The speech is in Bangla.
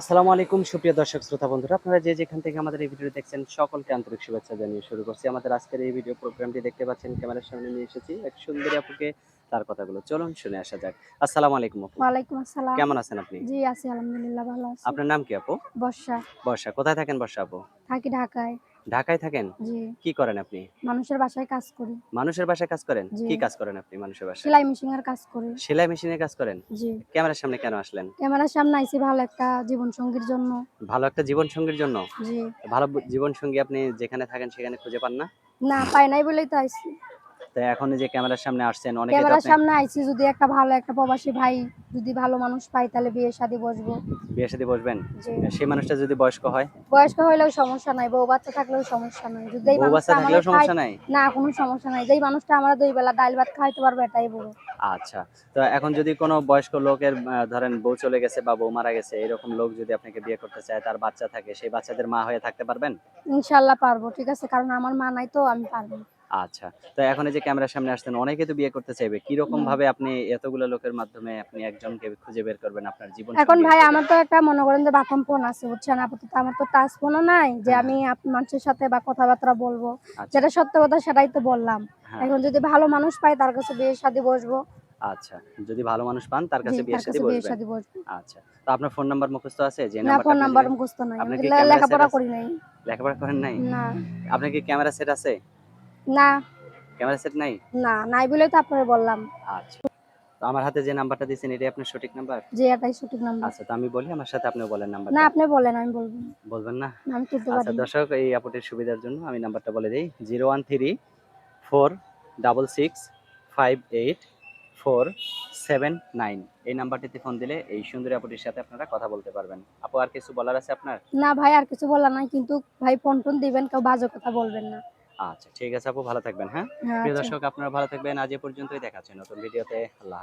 আসসালামু আলাইকুম সুপ্রিয় দর্শক শ্রোতা বন্ধুরা, আপনারা যে যেখান থেকে আমাদের এই ভিডিওটি দেখছেন সকলকে আন্তরিক শুভেচ্ছা জানিয়ে শুরু করছি আমাদের আজকের এই ভিডিও প্রোগ্রামটি। দেখতে পাচ্ছেন ক্যামেরার সামনে নিয়ে এসেছি এক সুন্দরী আপুকে, তার কথাগুলো চলুন শুনে আসা যাক। আসসালামু আলাইকুম আপু, ওয়ালাইকুম আসসালাম। কেমন আছেন আপনি? জি, আছি আলহামদুলিল্লাহ ভালো আছি। আপনার নাম কি আপু? বর্ষা। বর্ষা, কোথায় থাকেন বর্ষা আপু? থাকি ঢাকায়। ঢাকায় থাকেন? জি। কি করেন আপনি? মানুষের বাসায় কাজ করি। মানুষের বাসায় কাজ করেন? জি। কি কাজ করেন আপনি মানুষের বাসায়? সেলাই মেশিনের কাজ করি। সেলাই মেশিনের কাজ করেন? জি। ক্যামেরার সামনে কেন আসলেন? ক্যামেরার সামনে আইছি ভালো একটা জীবনসঙ্গীর জন্য। ভালো একটা জীবন সঙ্গীর জন্য? জি। ভালো জীবন সঙ্গী আপনি যেখানে থাকেন সেখানে খুঁজে পান না? না, পাই নাই বলেই তো আইছি। তো এখন এই যে ক্যামেরার সামনে আসছেন, অনেকে তো ক্যামেরার আপনি সামনে আইছি, যদি একটা ভালো একটা প্রবাসী ভাই যদি ভালো মানুষ পাই তাহলে বিয়ে শাদী বসবো। বিয়ে শাদী বসবেন। জি। সেই মানুষটা যদি বয়স্ক হয়? বয়স্ক হইলেও সমস্যা নাই, বউ বাচ্চা থাকলেও সমস্যা নাই। যদি এই বউ মানুষটা বাচ্চা আমারে থাকলেও খায়, সমস্যা নাই? না কোনো সমস্যা নাই। যেই মানুষটা আমরা ২ বেলা ডাইল ভাত খাওয়াইতে পারবে এটাই বড়। আচ্ছা। তো এখন যদি কোনো বয়স্ক লোকের ধরেন বউ চলে গেছে বা বউ মারা গেছে, এরকম লোক যদি আপনাকে বিয়ে করতে চায়, তার বাচ্চা থাকে, সেই বাচ্চাদের মা হয়ে থাকতে পারবেন? ইনশাআল্লাহ পারবো। ঠিক আছে? কারণ আমার মা নাই তো আমি পারবো। আচ্ছা। তো এখন এই যে ক্যামেরার সামনে আসছেন, অনেকে তো বিয়ে করতে চাইবে। কিরকম হুম। ভাবে আপনি এতগুলো লোকের মাধ্যমে আপনি একজনকে খুঁজে বের করবেন আপনার জীবন এখন সঙ্গী ভাই হিসেবে? আমার তো একটা মনে করেন যে বাটন ফোন আছে বুঝছেন? আপাতত আমার তো টাচ ফোনও নাই যে হ্যাঁ, আমি হ্যাঁ। মানুষের সাথে বা কথাবার্তা বলবো। আচ্ছা। যেটা সত্য কথা সেটাই তো বললাম। হ্যাঁ, এখন যদি ভালো মানুষ পাই তার কাছে বিয়ে শাদী বসবো। আচ্ছা। যদি ভালো মানুষ পান তার জি, কাছে বিয়ে তার শাদী কাছে বিয়ে বসবেন। শাদী বসবো। আচ্ছা। তো আপনার ফোন নাম্বার মুখস্থ আছে? যে না, নাম্বারটা ফোন আপনি নাম্বার দিবেন? মুখস্থ নাই। আপনার আমি কি ক্যামেরা সেট লেখাপড়া আছে? করি নাই। লেখাপড়া করেন নাই? না, আপনার কি ক্যামেরা সেট আছে? না, ক্যামেরা সেট নাই? না, নাই বলেই তো আপনারে বললাম। আচ্ছা। তো আমার হাতে যে নাম্বারটা দিয়েছেন এটাই আপনার সঠিক নাম্বার? যে এটাই সঠিক নাম্বার। আচ্ছা, তো আমি বলি আমার সাথে আপনিও বলেন না, নাম্বারটা। আপনি বলেন, আমি বলব না। বলবেন না? না, আমি তুলতে আচ্ছা পারি না। দর্শক, এই আপুটির সুবিধার জন্য আমি নাম্বারটা বলে দেই। 013465847 এই নাম্বারটিতে ফোন দিলে এই সুন্দরী আপুটির সাথে আপনারা কথা বলতে পারবেন। আপু আর কিছু বলার আছে আপনার? না ভাই, আর কিছু বলার নাই, কিন্তু ভাই ফোন-টোন দিবেন, কেউ বাজে কথা বলবেন না। আচ্ছা ঠিক আছে আপু, ভালো থাকবেন, হ্যাঁ? হ্যাঁ, প্রিয় আচ্ছা। দর্শক আপনারা ভালো থাকবেন। আজ এ পর্যন্তই, দেখা হচ্ছে নতুন ভিডিওতে। আল্লাহ